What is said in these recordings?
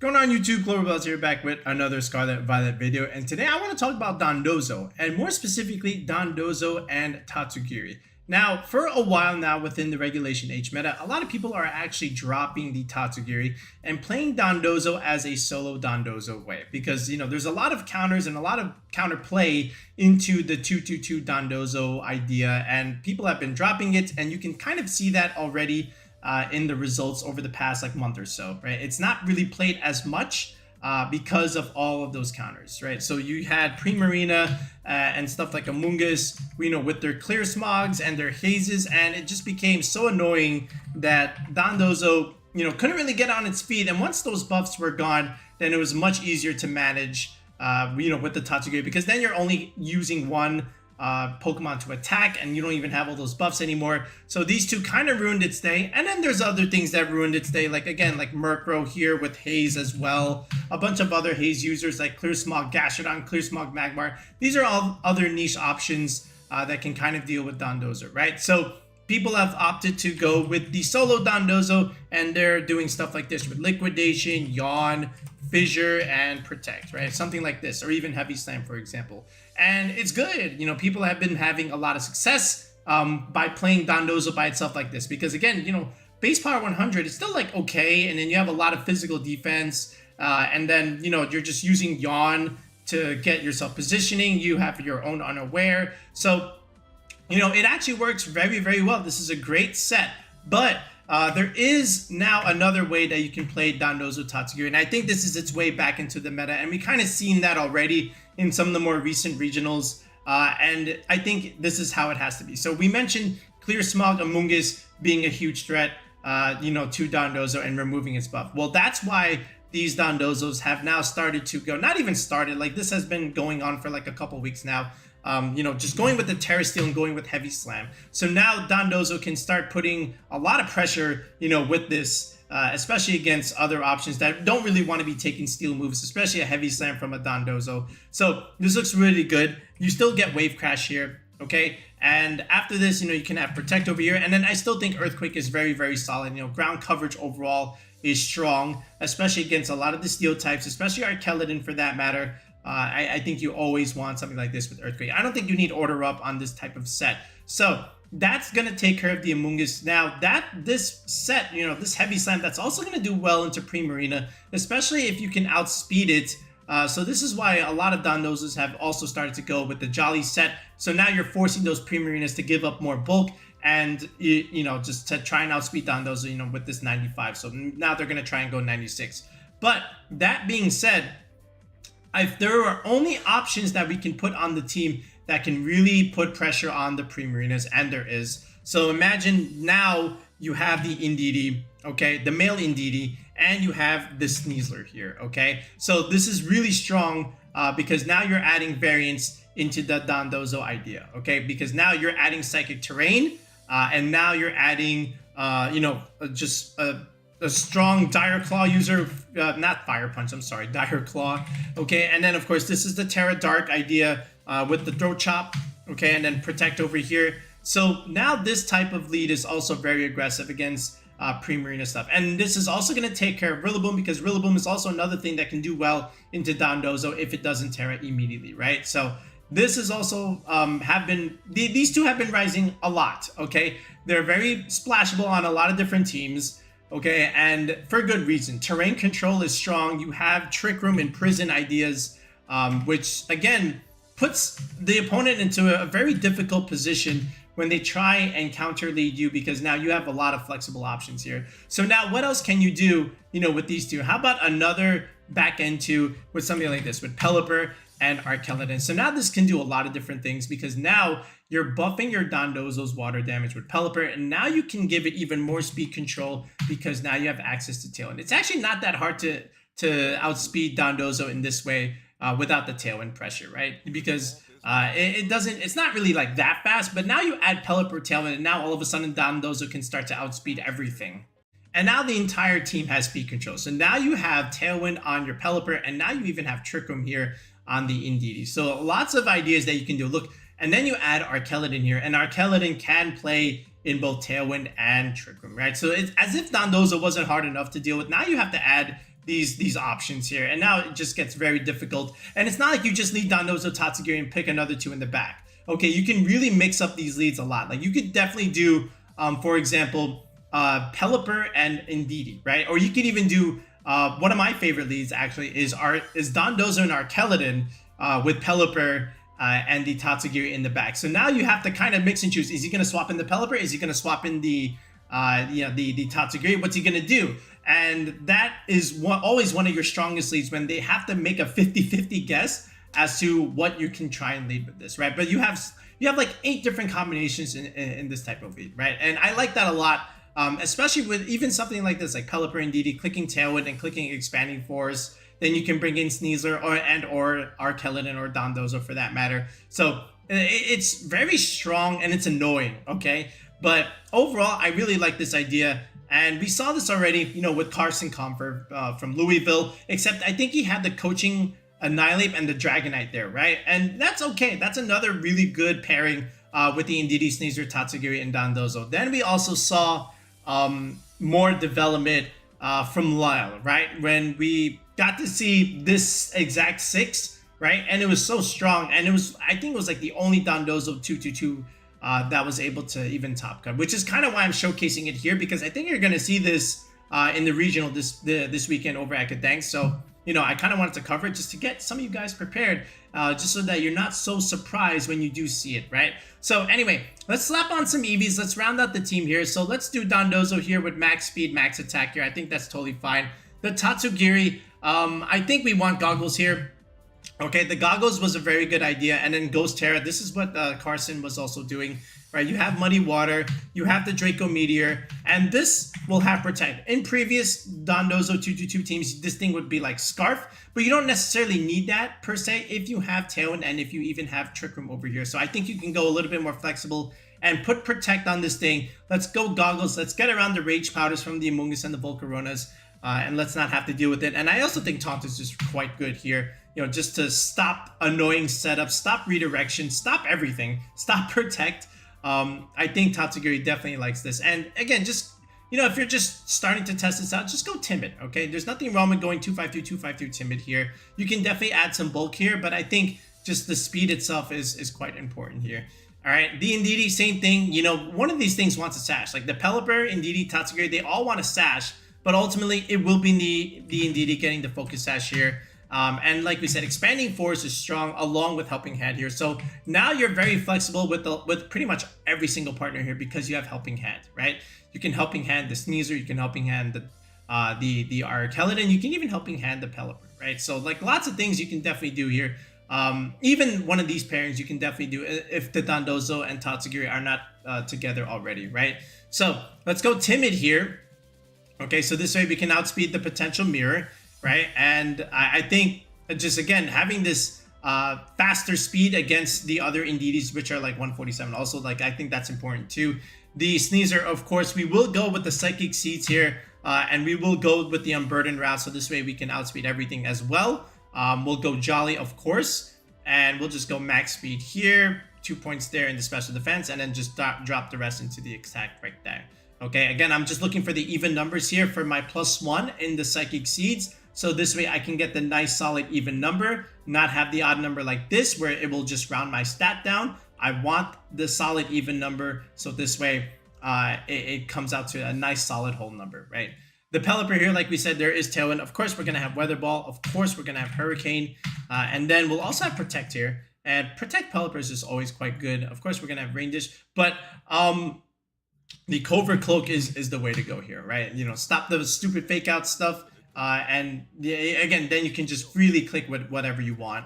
What's going on YouTube? Cloverbells here, back with another Scarlet Violet video, and today I want to talk about Dondozo, and more specifically Dondozo and Tatsugiri. Now, for a while now within the Regulation H meta, a lot of people are actually dropping the Tatsugiri and playing Dondozo as a solo Dondozo way, because there's a lot of counters and a lot of counterplay into the 2-2-2 Dondozo idea, and people have been dropping it, and you can kind of see that already in the results over the past month or so, right? It's not really played as much because of all of those counters, right? So you had Primarina and stuff like Amoongus, with their clear smogs and their hazes, and it just became so annoying that Dondozo, couldn't really get on its feet. And once those buffs were gone, then it was much easier to manage, with the Tatsugiri, because then you're only using one Pokemon to attack, and you don't even have all those buffs anymore. So these two kind of ruined its day. And then there's other things that ruined its day, like Murkrow here with Haze as well. A bunch of other Haze users like Clear Smog Gastrodon, Clear Smog Magmar. These are all other niche options that can kind of deal with Dondozo, right? So people have opted to go with the solo Dondozo, and they're doing stuff like this with Liquidation, Yawn, Fissure, and Protect, right? Something like this, or even Heavy Slam, for example. And it's good. People have been having a lot of success by playing Dondozo by itself like this, because again, base power 100 is still okay, and then you have a lot of physical defense, and then you're just using Yawn to get yourself positioning. You have your own Unaware, so it actually works very, very well. This is a great set, but there is now another way that you can play Dondozo Tatsugiri, and I think this is its way back into the meta, and we kind of seen that already in some of the more recent regionals, and I think this is how it has to be. So we mentioned Clear Smog Amoongus being a huge threat, to Dondozo and removing its buff. Well, that's why these Dondozos have now started to go, not even started, this has been going on for a couple weeks now, just going with the Terra Steel and going with Heavy Slam. So now Dondozo can start putting a lot of pressure, with this, especially against other options that don't really want to be taking steel moves, especially a Heavy Slam from a Dondozo. So this looks really good. You still get Wave Crash here, okay? And after this, you can have Protect over here. And then I still think Earthquake is very, very solid. Ground coverage overall is strong, especially against a lot of the steel types, especially Archaludon for that matter. I think you always want something like this with Earthquake. I don't think you need Order Up on this type of set. So that's going to take care of the Amoongus. Now, this set, this Heavy Slam, that's also going to do well into Primarina, especially if you can outspeed it. So this is why a lot of Dondozos have also started to go with the Jolly set. So now you're forcing those Primarinas to give up more bulk, and just to try and outspeed Dondozo, with this 95. So now they're going to try and go 96. But that being said, if there are only options that we can put on the team that can really put pressure on the Primarinas, and there is. So imagine now you have the Indeedee, okay, the male Indeedee, and you have the Sneasler here, okay? So this is really strong because now you're adding variance into the Dondozo idea, okay? Because now you're adding Psychic Terrain, and now you're adding, just a strong Dire Claw user, not Fire Punch, I'm sorry, Dire Claw, okay? And then, of course, this is the Terra Dark idea with the Throat Chop, okay? And then Protect over here. So now this type of lead is also very aggressive against Primarina stuff. And this is also going to take care of Rillaboom, because Rillaboom is also another thing that can do well into Dondozo if it doesn't Terra immediately, right? So this is also, these two have been rising a lot, okay? They're very splashable on a lot of different teams, okay, and for good reason. Terrain control is strong. You have Trick Room and Prison ideas, which again puts the opponent into a very difficult position when they try and counter lead you, because now you have a lot of flexible options here. So now what else can you do, with these two? How about another back end two with something like this with Pelipper and Archaludon? So now this can do a lot of different things, because now you're buffing your Dondozo's water damage with Pelipper, and now you can give it even more speed control because now you have access to Tailwind. It's actually not that hard to outspeed Dondozo in this way without the Tailwind pressure, right? Because it's not really that fast, but now you add Pelipper Tailwind, and now all of a sudden Dondozo can start to outspeed everything. And now the entire team has speed control. So now you have Tailwind on your Pelipper, and now you even have Trick Room here on the Indeedee. So lots of ideas that you can do. Look, and then you add Archaludon here, and Archaludon can play in both Tailwind and Trick Room, right? So it's as if Dondozo wasn't hard enough to deal with. Now you have to add these options here, and now it just gets very difficult. And it's not like you just lead Dondozo Tatsugiri and pick another two in the back. Okay, you can really mix up these leads a lot. Like you could definitely do, for example, Pelipper and Indeedee, right? Or you could even do one of my favorite leads actually is Dondozo and Archaludon with Pelipper and the Tatsugiri in the back. So now you have to kind of mix and choose. Is he going to swap in the Pelipper? Is he going to swap in the the Tatsugiri? What's he going to do? And that is always one of your strongest leads, when they have to make a 50-50 guess as to what you can try and lead with this, right? But you have like 8 different combinations in this type of lead, right? And I like that a lot, especially with even something like this, like Pelipper Indeedee, clicking Tailwind and clicking Expanding Force. Then you can bring in Sneasler or Archaludon or Dondozo for that matter. So it's very strong and it's annoying, okay? But overall, I really like this idea. And we saw this already, you know, with Carson Confer from Louisville, except I think he had the coaching Annihilate and the Dragonite there, right? And that's okay. That's another really good pairing with the Indeedee, Sneasler, Tatsugiri, and Dondozo. Then we also saw more development from Lille, right? When we got to see this exact 6, right? And it was so strong. And it was, I think it was like the only Dondozo 222 that was able to even top cut, which is kind of why I'm showcasing it here, because I think you're going to see this in the regional this weekend over at Gdansk. So, you know, I kind of wanted to cover it just to get some of you guys prepared, just so that you're not so surprised when you do see it, right? So anyway, let's slap on some EVs. Let's round out the team here. So let's do Dondozo here with max speed, max attack here. I think that's totally fine. The Tatsugiri, I think we want goggles here. Okay, the goggles was a very good idea. And then Ghost Terra, this is what Carson was also doing, right? You have Muddy Water, you have the Draco Meteor, and this will have Protect. In previous Dondozo 222 teams, this thing would be like Scarf, but you don't necessarily need that per se if you have Tailwind and if you even have Trick Room over here. So I think you can go a little bit more flexible and put Protect on this thing. Let's go goggles. Let's get around the Rage Powders from the Amoongus and the Volcaronas, and let's not have to deal with it. And I also think Taunt is just quite good here. You know, just to stop annoying setup, stop redirection, stop everything, stop Protect. I think Tatsugiri definitely likes this. And again, just, you know, if you're just starting to test this out, just go Timid, okay? There's nothing wrong with going 252 Timid here. You can definitely add some bulk here, but I think just the speed itself is quite important here. All right, the Indeedee, same thing. You know, one of these things wants a sash. Like the Pelipper, Indeedee, Tatsugiri, they all want a sash, but ultimately it will be the Indeedee getting the focus sash here. And like we said, Expanding Force is strong along with Helping Hand here. So now you're very flexible with pretty much every single partner here because you have Helping Hand, right? You can Helping Hand the Sneasler, you can Helping Hand the Archaludon, you can even Helping Hand the Pelipper, right? So like lots of things you can definitely do here. Even one of these pairings you can definitely do if the Dondozo and Tatsugiri are not together already, right? So let's go Timid here. Okay, so this way we can outspeed the potential mirror, right? And I think just again having this faster speed against the other Indeedees, which are like 147, also like I think that's important too. The Sneasler, of course, we will go with the Psychic Seeds here, and we will go with the Unburdened route, so this way we can outspeed everything as well. We'll go Jolly, of course, and we'll just go max speed here, 2 points there in the special defense, and then just drop the rest into the attack right there. Okay, again, I'm just looking for the even numbers here for my +1 in the Psychic Seeds. So this way I can get the nice solid even number, not have the odd number like this where it will just round my stat down. I want the solid even number. So this way it comes out to a nice solid whole number, right? The Pelipper here, like we said, there is Tailwind. Of course, we're going to have Weather Ball. Of course, we're going to have Hurricane. And then we'll also have Protect here. And Protect Pelipper is just always quite good. Of course, we're going to have Rain Dish. But the Covert Cloak is the way to go here, right? You know, stop the stupid fake out stuff. And again, then you can just freely click with whatever you want.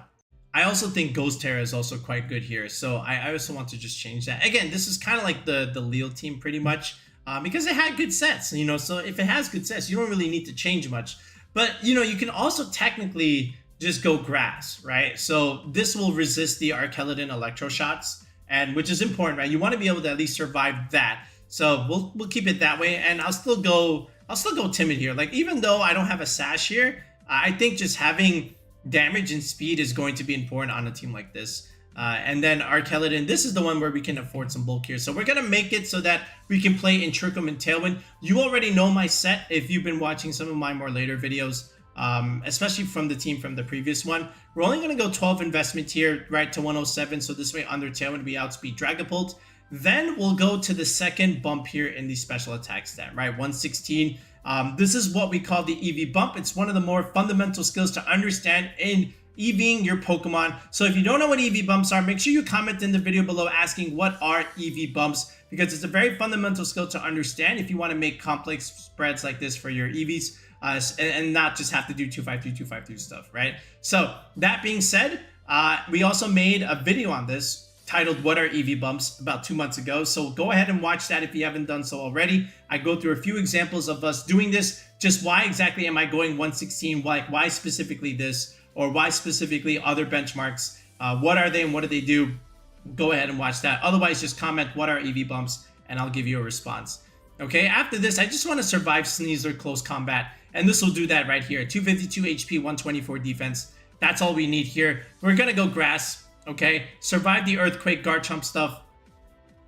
I also think Ghost Terra is also quite good here. So I also want to just change that. Again, this is kind of like the Lille team pretty much. Because it had good sets, you know, so if it has good sets, you don't really need to change much. But, you know, you can also technically just go Grass, right? So this will resist the Archaludon Electro Shots, and which is important, right? You want to be able to at least survive that. So we'll keep it that way, and I'll still go Timid here. Like, even though I don't have a sash here, I think just having damage and speed is going to be important on a team like this. And then Archaludon, this is the one where we can afford some bulk here. So we're going to make it so that we can play in Trick Room and Tailwind. You already know my set if you've been watching some of my more later videos. especially from the team from the previous one. We're only going to go 12 investment here, right, to 107. So this way, under tailwind, we outspeed Dragapult. Then we'll go to the second bump here in the special attack stat, right, 116. This is what we call the EV bump. It's one of the more fundamental skills to understand in EVing your Pokemon. So if you don't know what EV bumps are, make sure you comment in the video below asking what are EV bumps, because it's a very fundamental skill to understand if you want to make complex spreads like this for your EVs, and not just have to do 252, 252 stuff, right? So that being said, we also made a video on this titled What Are EV Bumps about 2 months ago. So go ahead and watch that if you haven't done so already. I go through a few examples of us doing this. Just why exactly am I going 116? Like why specifically this, or why specifically other benchmarks? What are they and what do they do? Go ahead and watch that. Otherwise, just comment what are EV bumps and I'll give you a response. Okay, after this, I just want to survive Sneasler close combat. And this will do that right here. 252 HP, 124 defense. That's all we need here. We're going to go grass. Okay, survive the earthquake, Garchomp stuff,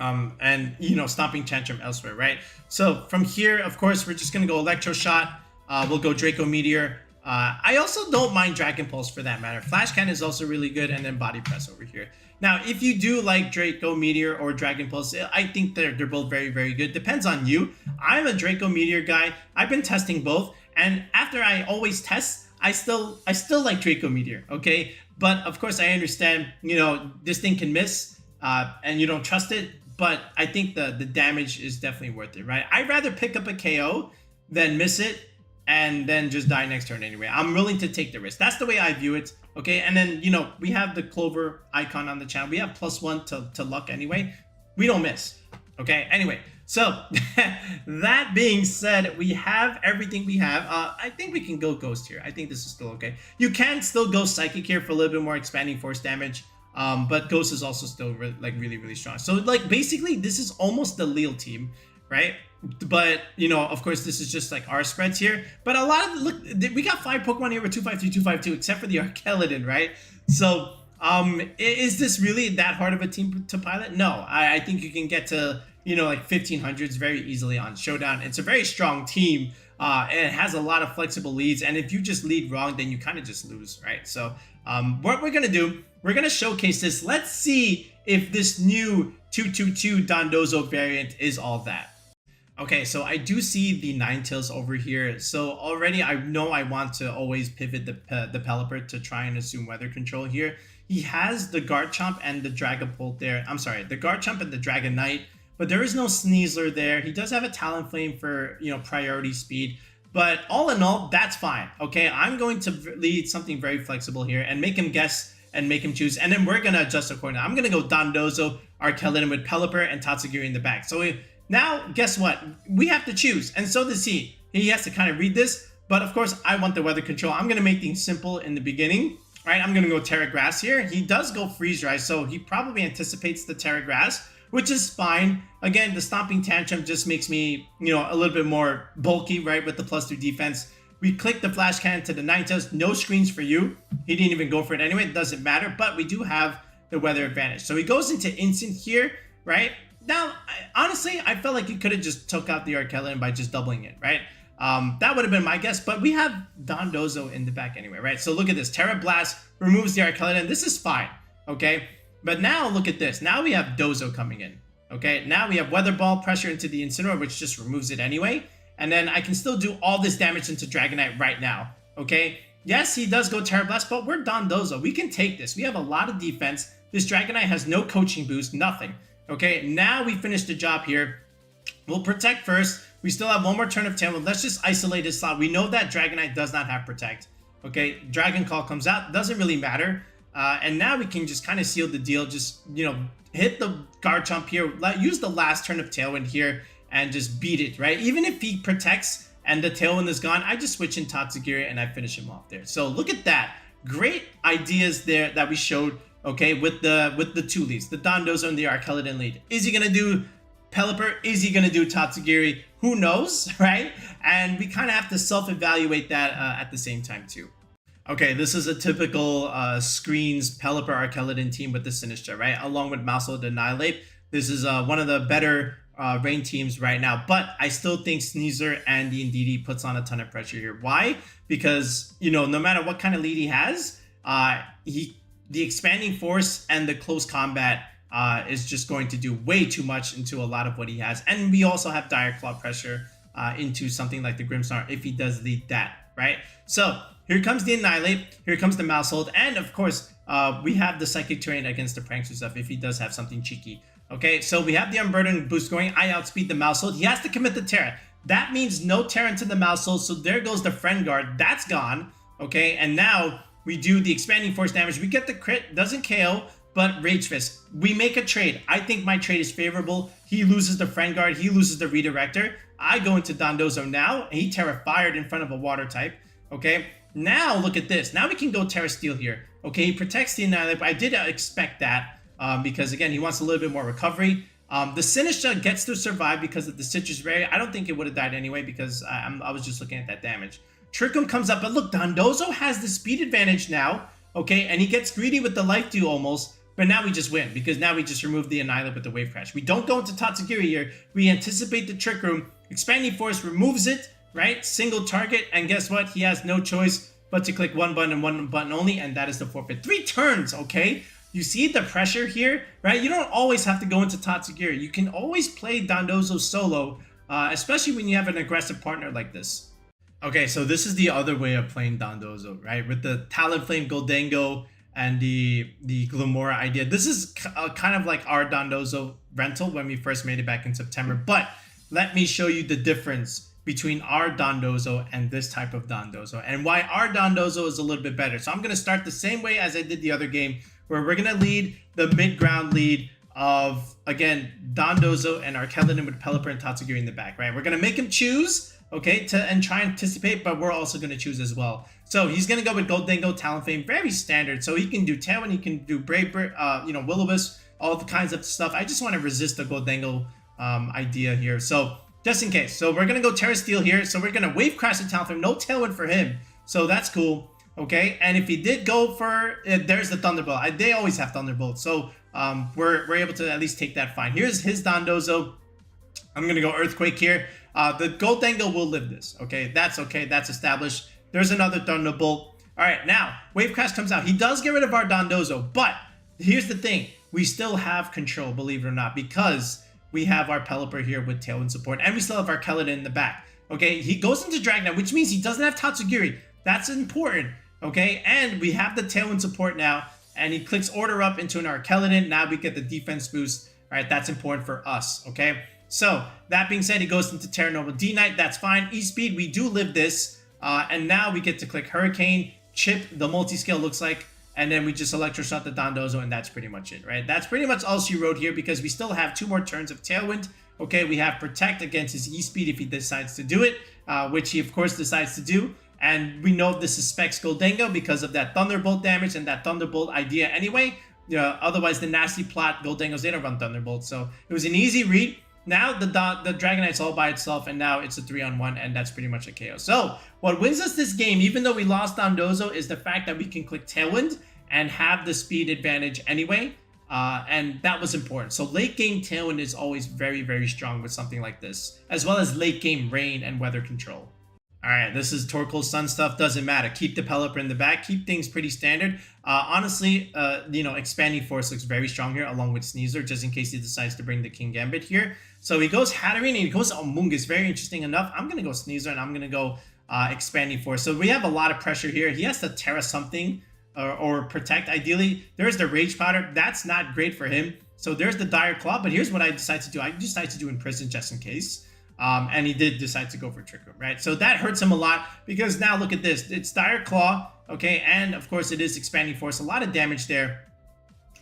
and you know, stomping tantrum elsewhere, right? So from here, of course, we're just gonna go Electro Shot. We'll go Draco Meteor. I also don't mind Dragon Pulse for that matter. Flash Cannon is also really good, and then Body Press over here. Now, if you do like Draco Meteor or Dragon Pulse, I think they're both very, very good. Depends on you. I'm a Draco Meteor guy. I've been testing both, and after I always test, I still like Draco Meteor. Okay. But of course, I understand, you know, this thing can miss and you don't trust it. But I think the damage is definitely worth it, right? I'd rather pick up a KO than miss it and then just die next turn anyway. I'm willing to take the risk. That's the way I view it. Okay. And then, you know, we have the Clover icon on the channel. We have +1 to luck anyway. We don't miss. Okay. Anyway. So that being said, we have everything we have. I think we can go Ghost here. I think this is still okay. You can still go Psychic here for a little bit more expanding force damage. But Ghost is also still really, really strong. So like basically this is almost the Lille team, right? But you know, of course, this is just like our spreads here. But a lot of look, we got 5 Pokemon here with 252, 252, except for the Archaludon, right? So is this really that hard of a team to pilot? No, I think you can get to, you know, like 1500s very easily on Showdown. It's a very strong team, and it has a lot of flexible leads. And if you just lead wrong, then you kind of just lose, right? So what we're going to do, we're going to showcase this. Let's see if this new 222 Dondozo variant is all that. Okay, so I do see the Ninetales over here. So already I know I want to always pivot the Pelipper to try and assume weather control here. He has the Garchomp and the Dragapult there. I'm sorry, the Garchomp and the Dragonite. But there is no Sneasler there. He does have a Talonflame for, you know, priority speed. But all in all, that's fine. Okay, I'm going to lead something very flexible here and make him guess and make him choose. And then we're going to adjust accordingly. I'm going to go Dondozo, Archaludon with Pelipper and Tatsugiri in the back. So now, guess what? We have to choose. And so does he. He has to kind of read this. But of course, I want the weather control. I'm going to make things simple in the beginning. Right, I'm going to go Terra Grass here. He does go Freeze Dry, so he probably anticipates the Terra Grass, which is fine. Again, the Stomping Tantrum just makes me, you know, a little bit more bulky, right, with the +2 defense. We click the Flash Cannon to the Ninetales. No screens for you. He didn't even go for it anyway. It doesn't matter, but we do have the weather advantage. So he goes into Instant here, right? Now, honestly, I felt like he could have just took out the Archaludon by just doubling it, right? That would have been my guess, but we have Dondozo in the back anyway, right? So look at this. Terra Blast removes the Archaludon. This is fine, okay? But now look at this. Now we have Dozo coming in, okay? Now we have Weather Ball pressure into the Incineroar, which just removes it anyway. And then I can still do all this damage into Dragonite right now, okay? Yes, he does go Terra Blast, but we're Dondozo. We can take this. We have a lot of defense. This Dragonite has no coaching boost, nothing, okay? Now we finish the job here. We'll Protect first. We still have one more turn of Tailwind. Let's just isolate his slot. We know that Dragonite does not have Protect. Okay, Dragon Call comes out. Doesn't really matter. And now we can just kind of seal the deal. Just, you know, hit the Garchomp here. Use the last turn of Tailwind here and just beat it, right? Even if he protects and the Tailwind is gone, I just switch in Tatsugiri and I finish him off there. So look at that. Great ideas there that we showed, okay, with the two leads, the Dondozo and the Archaludon lead. Is he going to do Pelipper? Is he going to do Tatsugiri? Who knows, right? And we kind of have to self-evaluate that at the same time too. Okay, this is a typical screens Pelipper Archaludon team with the Sinistra, right? Along with Maushold and Annihilate. This is one of the better rain teams right now, but I still think Sneasler and the Indeedee puts on a ton of pressure here. Why? Because, you know, no matter what kind of lead he has, the expanding force and the close combat is just going to do way too much into a lot of what he has. And we also have dire claw pressure into something like the Grimmsnarl if he does lead that, right? So here comes the Annihilate, here comes the Mousehold, and of course, we have the Psychic Terrain against the Prankster stuff if he does have something cheeky. Okay, so we have the Unburden boost going. I outspeed the Mousehold. He has to commit the Terra. That means no Terra into the Mousehold, so there goes the Friend Guard. That's gone. Okay, and now we do the Expanding Force damage. We get the crit, doesn't KO, but Rage Fist. We make a trade. I think my trade is favorable. He loses the Friend Guard. He loses the Redirector. I go into Dondozo now. He Terra Fired in front of a Water type. Okay, now look at this. Now we can go Terra Steel here. Okay, he protects the Annihilate, but I did expect that. Because again, he wants a little bit more recovery. The Sinistcha gets to survive because of the Citrus Berry. I don't think it would have died anyway because I was just looking at that damage. Trick Room comes up, but look, Dondozo has the speed advantage now, okay? And he gets greedy with the Life Dew almost, but now we just win because now we just remove the Annihilate with the Wave Crash. We don't go into Tatsugiri here. We anticipate the Trick Room. Expanding Force removes it, right? Single target, and guess what? He has no choice but to click one button and one button only, and that is the forfeit. 3 turns, okay? You see the pressure here, right? You don't always have to go into Tatsugiri. You can always play Dondozo solo, especially when you have an aggressive partner like this. Okay, so this is the other way of playing Dondozo, right? With the Talonflame Goldango and the Glamora idea. This is kind of like our Dondozo rental when we first made it back in September. But let me show you the difference between our Dondozo and this type of Dondozo and why our Dondozo is a little bit better. So I'm going to start the same way as I did the other game, where we're going to lead the mid-ground lead of, again, Dondozo and Archaludon with Pelipper and Tatsugiri in the back, right? We're going to make him choose, okay, and try and anticipate, but we're also going to choose as well. So he's going to go with Goldango, Talonflame, very standard. So he can do Tailwind, he can do Brave Bird, Will-O-Wisp, all the kinds of stuff. I just want to resist the Goldango idea here. So just in case. So we're going to go Terra Steel here. So we're going to Wave Crash the Talonflame, no Tailwind for him. So that's cool. Okay, and if he did go for, there's the Thunderbolt. They always have Thunderbolt, so we're able to at least take that fine. Here's his Dondozo. I'm going to go Earthquake here. The Goldango will live this, okay? That's established. There's another Thunderbolt. All right, now, Wave Crash comes out. He does get rid of our Dondozo, but here's the thing. We still have control, believe it or not, because we have our Pelipper here with Tailwind support, and we still have our Archaludon in the back, okay? He goes into Dragonite, which means he doesn't have Tatsugiri. That's important. Okay, and we have the Tailwind support now, and he clicks Order Up into an Archaludon. Now we get the defense boost. All right, that's important for us, okay? So, that being said, he goes into Terra Nova D-Knight. That's fine. E-Speed, we do live this. And now we get to click Hurricane, chip the multi-scale looks like, and then we just Electroshock the Dondozo, and that's pretty much it, right? That's pretty much all she wrote here because we still have 2 more turns of Tailwind. Okay, we have Protect against his E-Speed if he decides to do it, which he, of course, decides to do. And we know this is Specs Goldango because of that Thunderbolt damage and that Thunderbolt idea anyway. Otherwise, the nasty plot, Goldangos, they don't run Thunderbolt. So it was an easy read. Now the Dragonite's all by itself, and now it's a 3-on-1, and that's pretty much a KO. So what wins us this game, even though we lost Dondozo, is the fact that we can click Tailwind and have the speed advantage anyway. And that was important. So late game Tailwind is always very, very strong with something like this, as well as late game Rain and Weather Control. All right, this is Torkoal Sun stuff. Doesn't matter. Keep the Pelipper in the back. Keep things pretty standard. Honestly, Expanding Force looks very strong here, along with Sneasler, just in case he decides to bring the King Gambit here. So he goes Hatterene and he goes Amoongus. Very interesting enough. I'm going to go Sneasler and I'm going to go Expanding Force. So we have a lot of pressure here. He has to Terra something or Protect, ideally. There's the Rage Powder. That's not great for him. So there's the Dire Claw. But here's what I decide to do. I decide to do Imprison just in case. And he did decide to go for Trick Room, right? So that hurts him a lot because now look at this. It's Dire Claw, okay? And, of course, it is Expanding Force. A lot of damage there.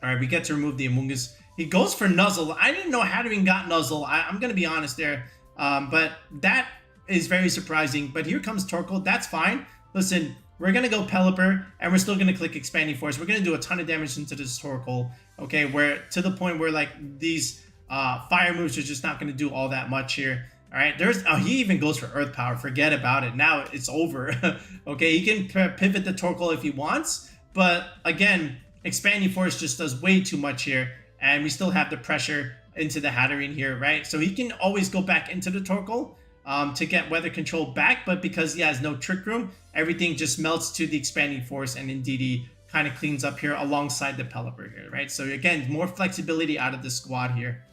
All right, we get to remove the Amoongus. He goes for Nuzzle. I didn't know Hatterene got Nuzzle. I'm going to be honest there. But that is very surprising. But here comes Torkoal. That's fine. Listen, we're going to go Pelipper, and we're still going to click Expanding Force. We're going to do a ton of damage into this Torkoal, okay? Where to the point where, like, these fire moves are just not going to do all that much here. All right, he even goes for Earth Power. Forget about it. Now it's over. Okay, he can pivot the Torkoal if he wants, but again, Expanding Force just does way too much here, and we still have the pressure into the Hatterene here, right? So he can always go back into the Torkoal to get weather control back, but because he has no Trick Room, everything just melts to the Expanding Force, and Indeedee kind of cleans up here alongside the Pelipper here, right? So again, more flexibility out of the squad here.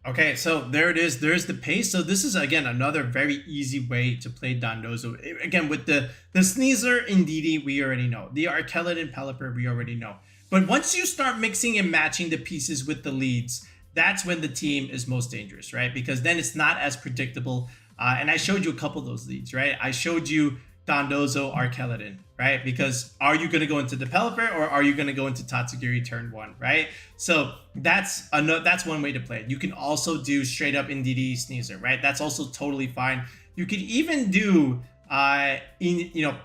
Okay, so there it is. There's the pace. So this is, again, another very easy way to play Dondozo. Again, with the Sneasler Indeedee, we already know. The Archaludon Pelipper, we already know. But once you start mixing and matching the pieces with the leads, that's when the team is most dangerous, right? Because then it's not as predictable. And I showed you a couple of those leads, right? I showed you Dondozo Archaludon, right? Because are you going to go into the Pelipper or are you going to go into Tatsugiri turn 1, right? So that's one way to play it. You can also do straight up Indeedee Sneasler, right? That's also totally fine. You could even do Sneasler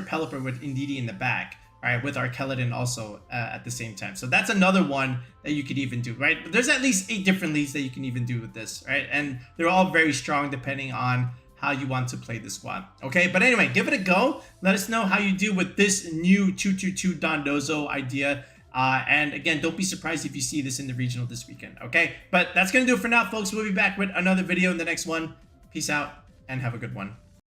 Pelipper with Indeedee in the back, right? With Archaludon also at the same time. So that's another one that you could even do, right? But there's at least 8 different leads that you can even do with this, right? And they're all very strong depending on how you want to play the squad. Okay, but anyway, give it a go. Let us know how you do with this new 222 Dondozo idea. And again, don't be surprised if you see this in the regional this weekend. Okay, but that's gonna do it for now, folks. We'll be back with another video in the next one. Peace out and have a good one.